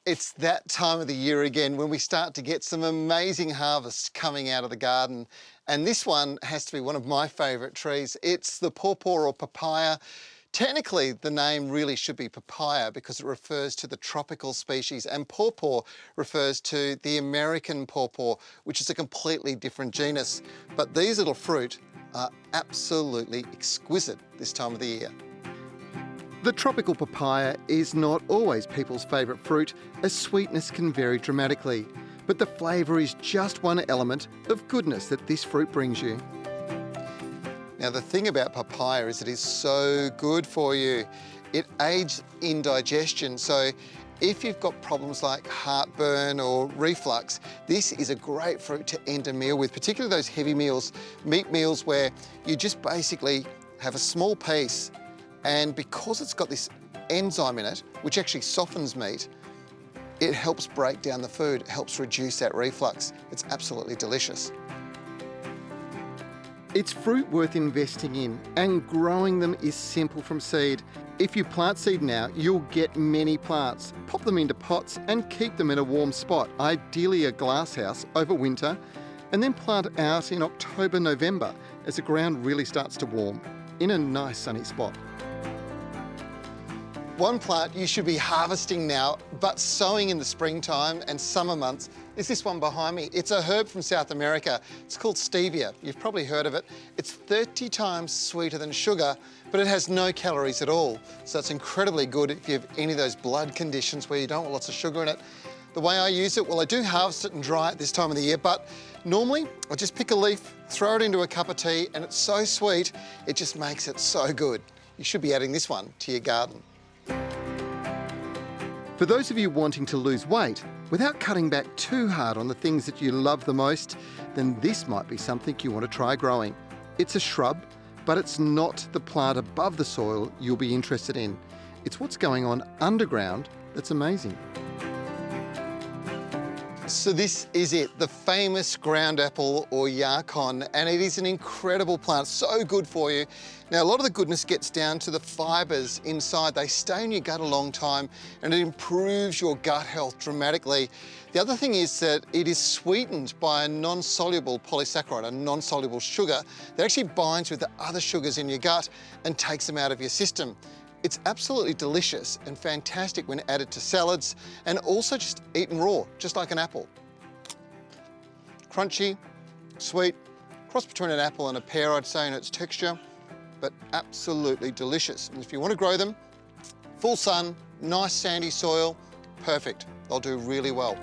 It's that time of the year again when we start to get some amazing harvests coming out of the garden. And this one has to be one of my favourite trees. It's the pawpaw or papaya. Technically, the name really should be papaya because it refers to the tropical species, and pawpaw refers to the American pawpaw, which is a completely different genus. But these little fruit are absolutely exquisite this time of the year. The tropical papaya is not always people's favourite fruit, as sweetness can vary dramatically. But the flavour is just one element of goodness that this fruit brings you. Now, the thing about papaya is it is so good for you. It aids in digestion, so if you've got problems like heartburn or reflux, this is a great fruit to end a meal with, particularly those heavy meals, meat meals where you just basically have a small piece. And because it's got this enzyme in it, which actually softens meat, it helps break down the food, it helps reduce that reflux. It's absolutely delicious. It's fruit worth investing in, and growing them is simple from seed. If you plant seed now, you'll get many plants. Pop them into pots and keep them in a warm spot, ideally a glass house, over winter, and then plant out in October, November as the ground really starts to warm, in a nice sunny spot. One plant you should be harvesting now, but sowing in the springtime and summer months, is this one behind me. It's a herb from South America. It's called Stevia. You've probably heard of it. It's 30 times sweeter than sugar, but it has no calories at all. So it's incredibly good if you have any of those blood conditions where you don't want lots of sugar in it. The way I use it, well, I do harvest it and dry it this time of the year, but normally I just pick a leaf, throw it into a cup of tea, and it's so sweet, it just makes it so good. You should be adding this one to your garden. For those of you wanting to lose weight without cutting back too hard on the things that you love the most, then this might be something you want to try growing. It's a shrub, but it's not the plant above the soil you'll be interested in. It's what's going on underground that's amazing. So this is it, the famous ground apple or yarkon, and it is an incredible plant, so good for you. Now, a lot of the goodness gets down to the fibres inside. They stay in your gut a long time and it improves your gut health dramatically. The other thing is that it is sweetened by a non-soluble polysaccharide, a non-soluble sugar that actually binds with the other sugars in your gut and takes them out of your system. It's absolutely delicious and fantastic when added to salads, and also just eaten raw, just like an apple. Crunchy, sweet, cross between an apple and a pear, I'd say, in its texture, but absolutely delicious. And if you want to grow them, full sun, nice sandy soil, perfect. They'll do really well.